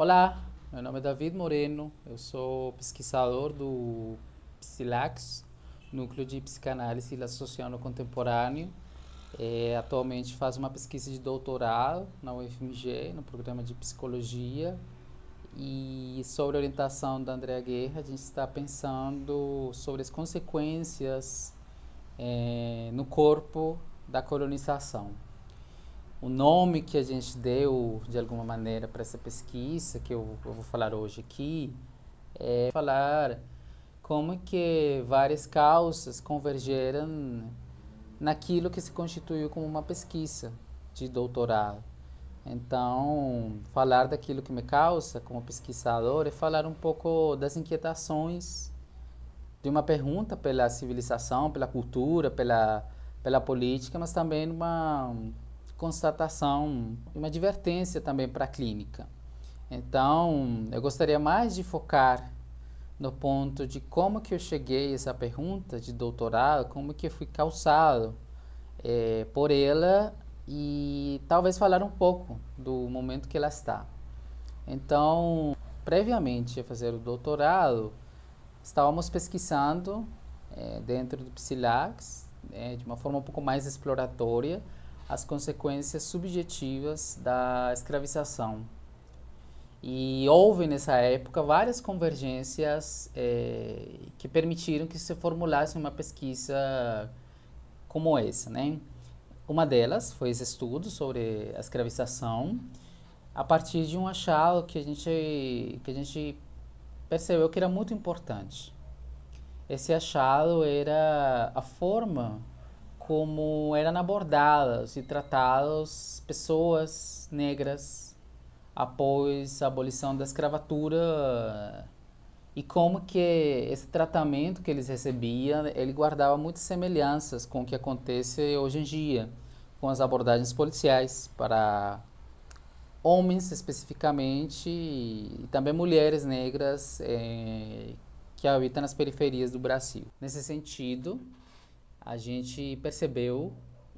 Olá, meu nome é David Moreno, eu sou pesquisador do Psilax, Núcleo de Psicanálise e Social Contemporâneo. Atualmente faço uma pesquisa de doutorado na UFMG, no programa de Psicologia, e sobre a orientação da Andrea Guerra, a gente está pensando sobre as consequências no corpo da colonização. O nome que a gente deu, de alguma maneira, para essa pesquisa, que eu vou falar hoje aqui, é falar como que várias causas convergeram naquilo que se constituiu como uma pesquisa de doutorado. Então, falar daquilo que me causa como pesquisador é falar um pouco das inquietações de uma pergunta pela civilização, pela cultura, pela política, mas também uma constatação, uma advertência também para a clínica. Então, eu gostaria mais de focar no ponto de como que eu cheguei a essa pergunta de doutorado, como que eu fui causado por ela e talvez falar um pouco do momento que ela está. Então, previamente a fazer o doutorado, estávamos pesquisando dentro do Psilax, de uma forma um pouco mais exploratória, as consequências subjetivas da escravização. E houve nessa época várias convergências que permitiram que se formulasse uma pesquisa como essa, né? Uma delas foi esse estudo sobre a escravização, a partir de um achado que a gente percebeu que era muito importante. Esse achado era a forma como eram abordadas e tratadas pessoas negras após a abolição da escravatura e como que esse tratamento que eles recebiam, ele guardava muitas semelhanças com o que acontece hoje em dia, com as abordagens policiais para homens especificamente e também mulheres negras que habitam nas periferias do Brasil. Nesse sentido, a gente percebeu,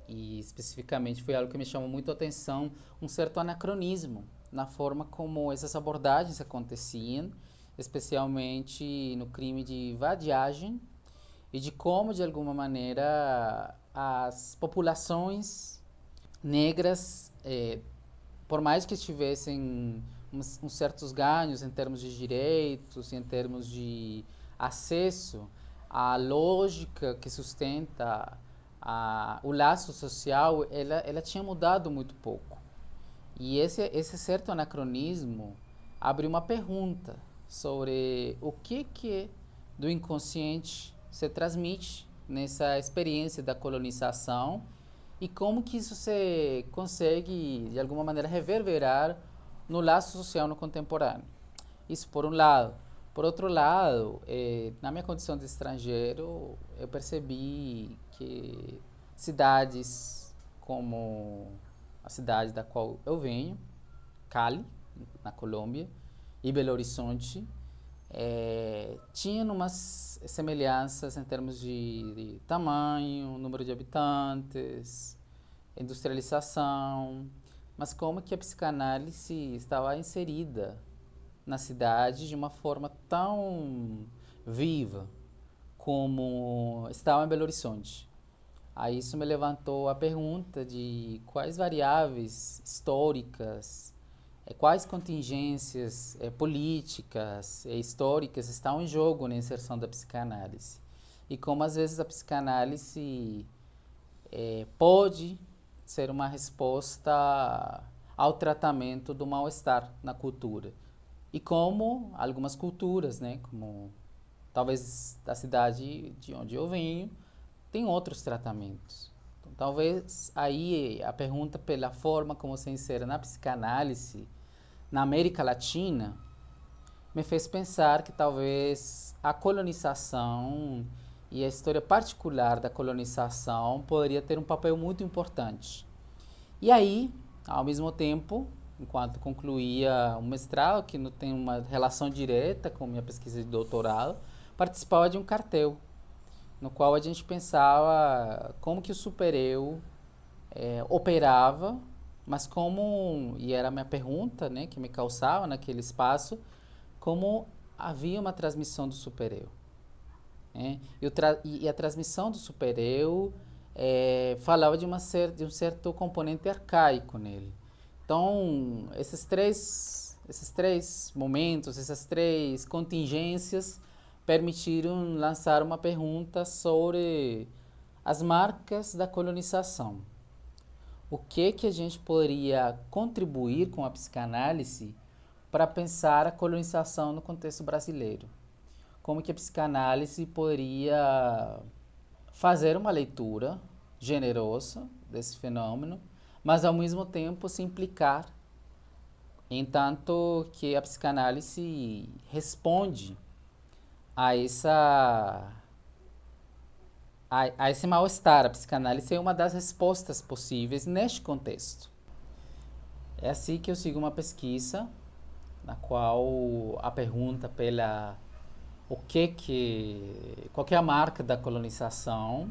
e especificamente foi algo que me chamou muito a atenção, um certo anacronismo na forma como essas abordagens aconteciam, especialmente no crime de vadiagem e de como, de alguma maneira, as populações negras, por mais que tivessem uns certos ganhos em termos de direitos, em termos de acesso, a lógica que sustenta o laço social, ela tinha mudado muito pouco. E esse certo anacronismo abre uma pergunta sobre o que do inconsciente se transmite nessa experiência da colonização e como que isso se consegue, de alguma maneira, reverberar no laço social no contemporâneo. Isso por um lado. Por outro lado, na minha condição de estrangeiro, eu percebi que cidades como a cidade da qual eu venho, Cali, na Colômbia, e Belo Horizonte, tinham umas semelhanças em termos de tamanho, número de habitantes, industrialização, mas como que a psicanálise estava inserida na cidade de uma forma tão viva como estava em Belo Horizonte. Aí isso me levantou a pergunta de quais variáveis históricas, quais contingências políticas e históricas estão em jogo na inserção da psicanálise. E como às vezes a psicanálise pode ser uma resposta ao tratamento do mal-estar na cultura. E como algumas culturas, né, como talvez da cidade de onde eu venho, tem outros tratamentos. Então, talvez aí a pergunta pela forma como se insere na psicanálise na América Latina me fez pensar que talvez a colonização e a história particular da colonização poderia ter um papel muito importante. E aí, ao mesmo tempo, enquanto concluía o mestrado, que não tem uma relação direta com minha pesquisa de doutorado, participava de um cartel, no qual a gente pensava como que o supereu operava mas como, e era a minha pergunta, né, que me causava naquele espaço, como havia uma transmissão do supereu, né? E a transmissão do supereu falava de um certo componente arcaico nele. Então, esses três momentos, essas três contingências permitiram lançar uma pergunta sobre as marcas da colonização. O que a gente poderia contribuir com a psicanálise para pensar a colonização no contexto brasileiro? Como que a psicanálise poderia fazer uma leitura generosa desse fenômeno, mas ao mesmo tempo se implicar em tanto que a psicanálise responde a a esse mal-estar. A psicanálise é uma das respostas possíveis neste contexto. É assim que eu sigo uma pesquisa na qual a pergunta pela qual que é a marca da colonização,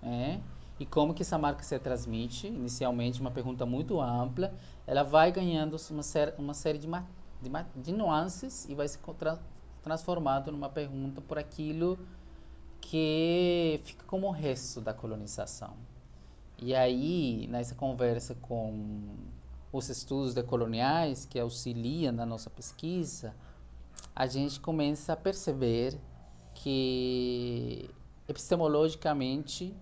né? E como que essa marca se transmite. Inicialmente uma pergunta muito ampla, ela vai ganhando uma série de nuances e vai se transformando numa pergunta por aquilo que fica como o resto da colonização. E aí, nessa conversa com os estudos decoloniais que auxiliam na nossa pesquisa, a gente começa a perceber que, epistemologicamente,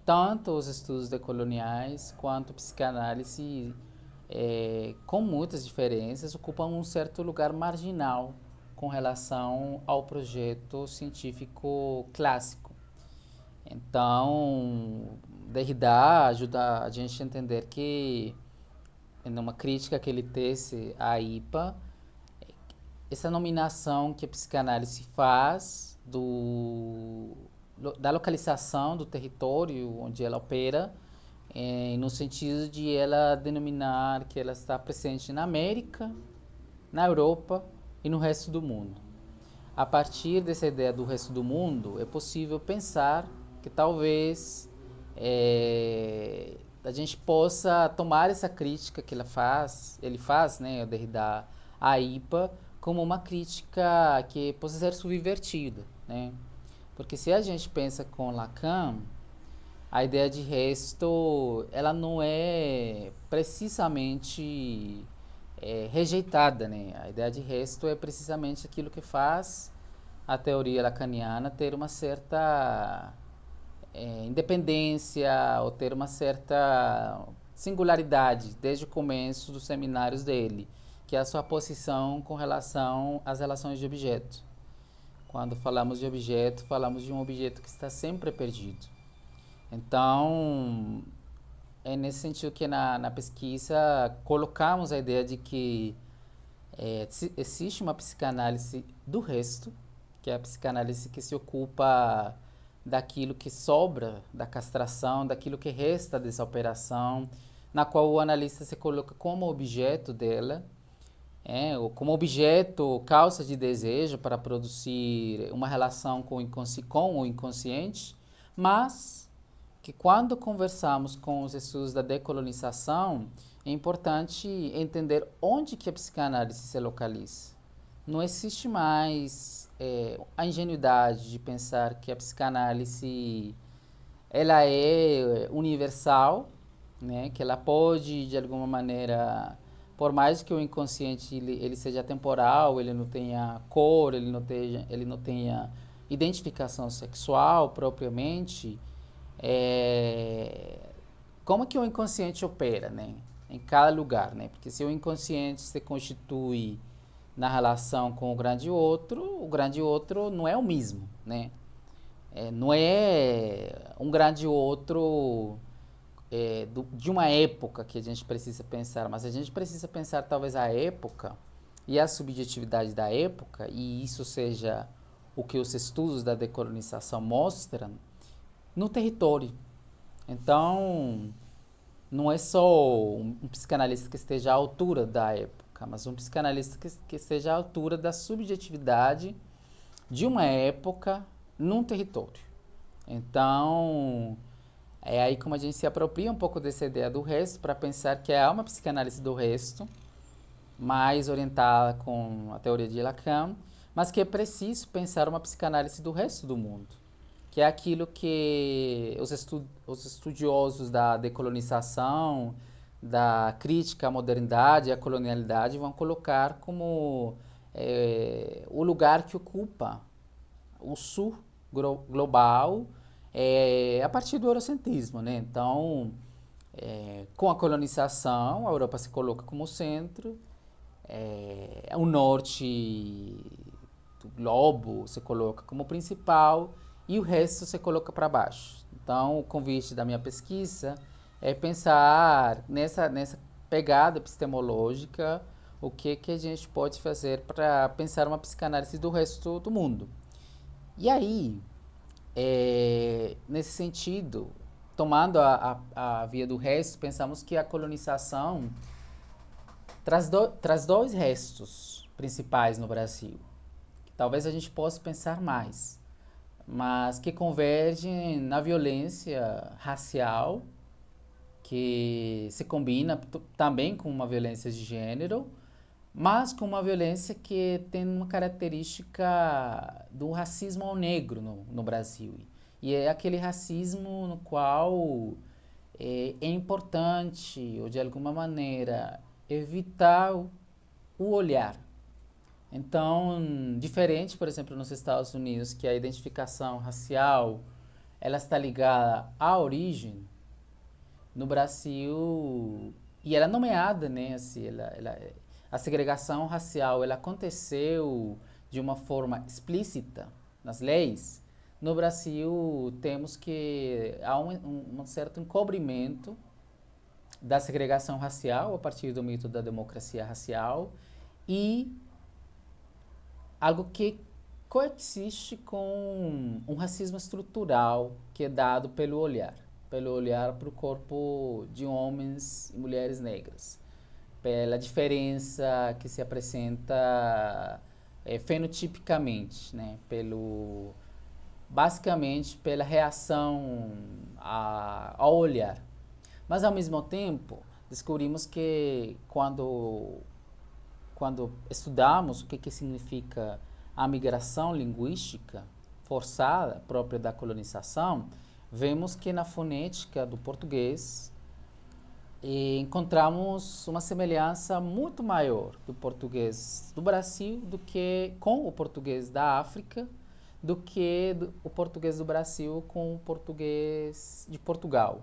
tanto os estudos decoloniais quanto a psicanálise, com muitas diferenças, ocupam um certo lugar marginal com relação ao projeto científico clássico. Então, Derrida ajuda a gente a entender que, numa crítica que ele tece à IPA, essa nominação que a psicanálise faz da localização do território onde ela opera, no sentido de ela denominar que ela está presente na América, na Europa e no resto do mundo. A partir dessa ideia do resto do mundo, é possível pensar que talvez a gente possa tomar essa crítica que ele faz, né, o Derrida, à IPA, como uma crítica que possa ser subvertida, né? Porque se a gente pensa com Lacan, a ideia de resto, ela não é precisamente rejeitada, né? A ideia de resto é precisamente aquilo que faz a teoria lacaniana ter uma certa independência ou ter uma certa singularidade desde o começo dos seminários dele, que é a sua posição com relação às relações de objeto. Quando falamos de objeto, falamos de um objeto que está sempre perdido. Então, é nesse sentido que na pesquisa colocamos a ideia de que existe uma psicanálise do resto, que é a psicanálise que se ocupa daquilo que sobra da castração, daquilo que resta dessa operação, na qual o analista se coloca como objeto dela, ou como objeto, causa de desejo para produzir uma relação com o inconsciente, mas que quando conversamos com os estudos da decolonização, é importante entender onde que a psicanálise se localiza. Não existe mais a ingenuidade de pensar que a psicanálise ela é universal, né? Que ela pode, de alguma maneira, por mais que o inconsciente ele seja temporal, ele não tenha cor, ele não tenha identificação sexual propriamente, como que o inconsciente opera, né? Em cada lugar, né? Porque se o inconsciente se constitui na relação com o grande outro não é o mesmo, né? Não é um grande outro de uma época que a gente precisa pensar, mas a gente precisa pensar talvez a época e a subjetividade da época, e isso seja o que os estudos da decolonização mostram, no território. Então, não é só um psicanalista que esteja à altura da época, mas um psicanalista que esteja à altura da subjetividade de uma época num território. Então, É aí como a gente se apropria um pouco dessa ideia do resto para pensar que há uma psicanálise do resto, mais orientada com a teoria de Lacan, mas que é preciso pensar uma psicanálise do resto do mundo, que é aquilo que os estudiosos da decolonização, da crítica à modernidade e à colonialidade vão colocar como o lugar que ocupa o sul global a partir do eurocentrismo, né? Então, com a colonização, a Europa se coloca como centro, o norte do globo se coloca como principal e o resto se coloca para baixo. Então, o convite da minha pesquisa é pensar nessa pegada epistemológica o que a gente pode fazer para pensar uma psicanálise do resto do mundo. E aí, nesse sentido, tomando a via do resto, pensamos que a colonização traz dois restos principais no Brasil, que talvez a gente possa pensar mais, mas que convergem na violência racial, que se combina também com uma violência de gênero, mas com uma violência que tem uma característica do racismo ao negro no Brasil. E é aquele racismo no qual é importante, ou de alguma maneira, evitar o olhar. Então, diferente, por exemplo, nos Estados Unidos, que a identificação racial ela está ligada à origem, no Brasil, e ela é nomeada, né, assim, a segregação racial ela aconteceu de uma forma explícita nas leis. No Brasil, temos que há um certo encobrimento da segregação racial a partir do mito da democracia racial e algo que coexiste com um racismo estrutural que é dado pelo olhar para o corpo de homens e mulheres negras, pela diferença que se apresenta fenotipicamente, né? Basicamente pela reação ao olhar. Mas ao mesmo tempo, descobrimos que quando estudamos o que significa a migração linguística forçada, própria da colonização, vemos que na fonética do português encontramos uma semelhança muito maior do português do Brasil do que com o português da África, do que o português do Brasil com o português de Portugal.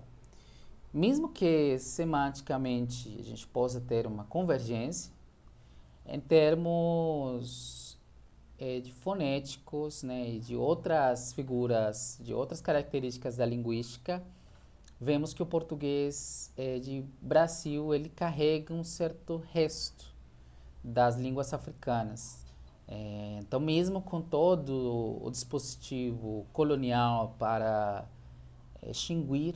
Mesmo que semanticamente a gente possa ter uma convergência, em termos de fonéticos, né, e de outras figuras, de outras características da linguística, vemos que o português de Brasil ele carrega um certo resto das línguas africanas. Então, mesmo com todo o dispositivo colonial para extinguir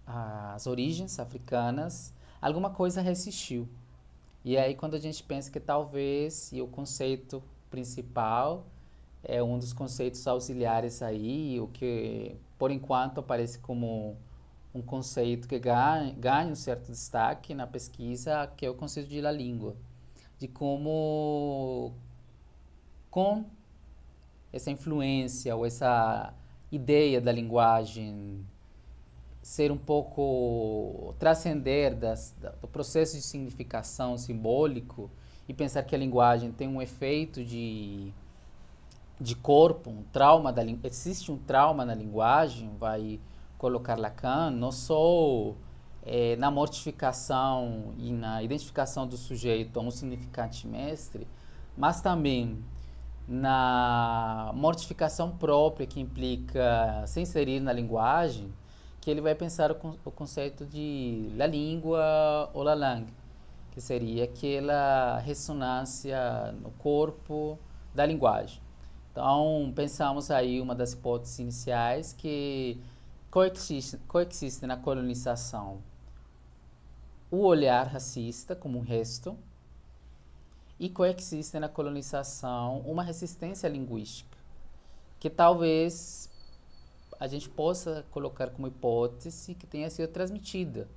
as origens africanas, alguma coisa resistiu. E aí quando a gente pensa que talvez, e o conceito principal é um dos conceitos auxiliares aí, o que por enquanto aparece como um conceito que ganha um certo destaque na pesquisa, que é o conceito de la língua, de como com essa influência ou essa ideia da linguagem ser um pouco transcender do processo de significação simbólico e pensar que a linguagem tem um efeito de corpo, um trauma existe um trauma na linguagem, vai colocar Lacan, não só na mortificação e na identificação do sujeito a um significante mestre, mas também na mortificação própria que implica se inserir na linguagem, que ele vai pensar o conceito de la língua ou la langue, que seria aquela ressonância no corpo da linguagem. Então, pensamos aí uma das hipóteses iniciais que coexiste na colonização o olhar racista como um resto e coexiste na colonização uma resistência linguística, que talvez a gente possa colocar como hipótese que tenha sido transmitida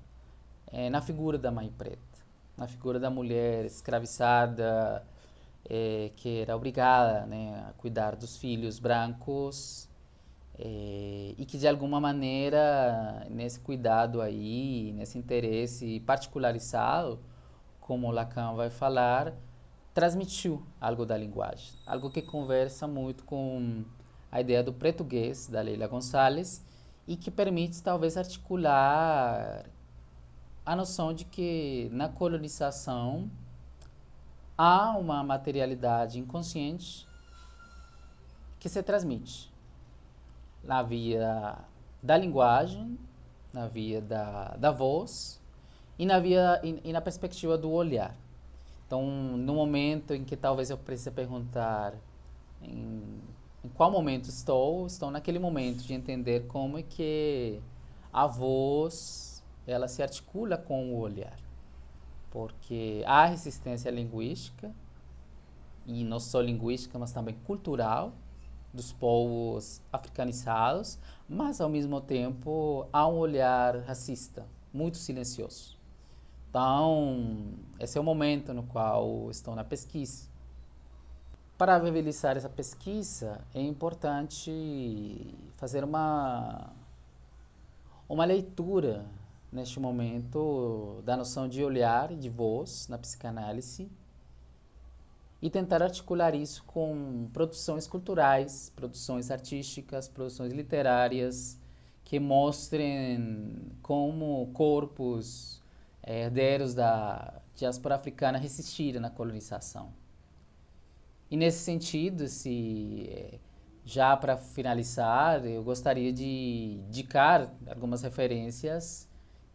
na figura da mãe preta, na figura da mulher escravizada, que era obrigada, né, a cuidar dos filhos brancos, e que de alguma maneira nesse cuidado aí, nesse interesse particularizado, como Lacan vai falar, transmitiu algo da linguagem, algo que conversa muito com a ideia do português da Leila Gonçalves e que permite talvez articular a noção de que na colonização há uma materialidade inconsciente que se transmite na via da linguagem, na via da voz e na perspectiva do olhar. Então, no momento em que talvez eu precise perguntar em qual momento estou naquele momento de entender como é que a voz ela se articula com o olhar. Porque há resistência linguística, e não só linguística, mas também cultural, dos povos africanizados, mas ao mesmo tempo há um olhar racista, muito silencioso. Então, esse é o momento no qual estou na pesquisa. Para viabilizar essa pesquisa, é importante fazer uma leitura, neste momento, da noção de olhar e de voz na psicanálise e tentar articular isso com produções culturais, produções artísticas, produções literárias que mostrem como corpos herdeiros da diáspora africana resistiram na colonização. E nesse sentido, já para finalizar, eu gostaria de indicar algumas referências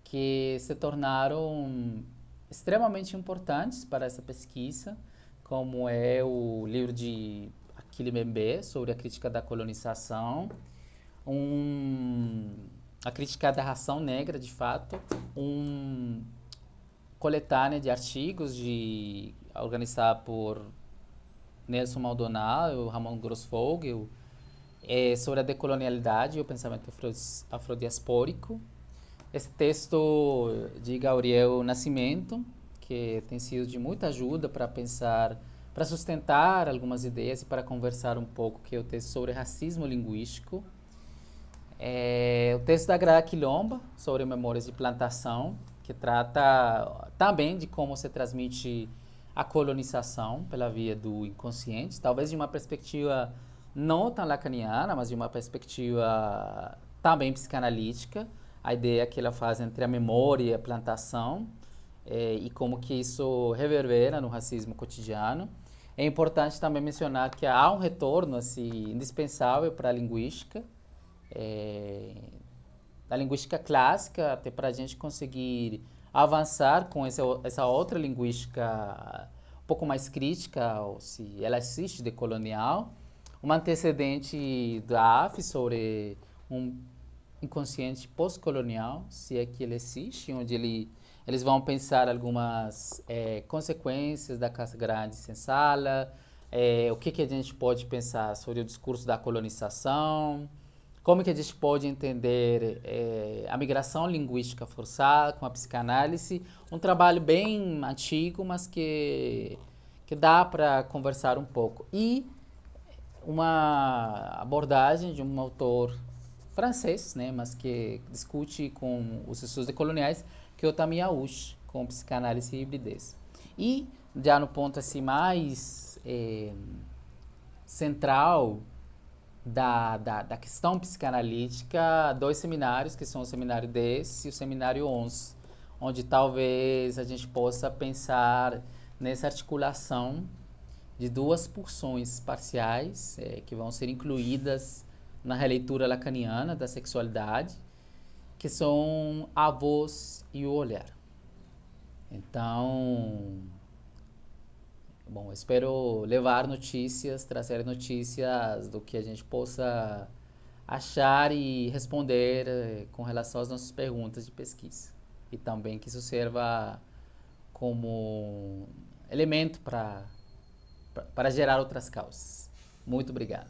que se tornaram extremamente importantes para essa pesquisa, como é o livro de Achille Mbembe sobre a crítica da colonização, a crítica da ração negra, de fato, coletânea de artigos organizada por Nelson Maldonado, Ramon Grossfogel, sobre a decolonialidade e o pensamento afrodiaspórico. Esse texto de Gabriel Nascimento, que tem sido de muita ajuda para pensar, para sustentar algumas ideias e para conversar um pouco, que é o texto sobre racismo linguístico. O texto da Grada Quilomba, sobre memórias de plantação, que trata também de como se transmite a colonização pela via do inconsciente, talvez de uma perspectiva não tão lacaniana, mas de uma perspectiva também psicanalítica, a ideia que ela faz entre a memória e a plantação, e como que isso reverbera no racismo cotidiano. É importante também mencionar que há um retorno assim, indispensável para a linguística, da linguística clássica, até para a gente conseguir avançar com essa outra linguística um pouco mais crítica, ou se ela existe, decolonial. Um antecedente da AF sobre um inconsciente pós-colonial, se é que ele existe, onde eles vão pensar algumas consequências da Casa Grande sem sala, o que a gente pode pensar sobre o discurso da colonização, como que a gente pode entender a migração linguística forçada com a psicanálise, um trabalho bem antigo, mas que dá para conversar um pouco. E uma abordagem de um autor francês, né, mas que discute com os estudos decoloniais, que é o Tammy Ausch, com psicanálise e hibridez. E já no ponto assim mais central da questão psicanalítica, dois seminários, que são o seminário 10 e o seminário 11, onde talvez a gente possa pensar nessa articulação de duas pulsões parciais que vão ser incluídas na releitura lacaniana da sexualidade, que são a voz e o olhar. Então, bom, espero levar notícias, trazer notícias do que a gente possa achar e responder com relação às nossas perguntas de pesquisa. E também que isso sirva como elemento para gerar outras causas. Muito obrigado.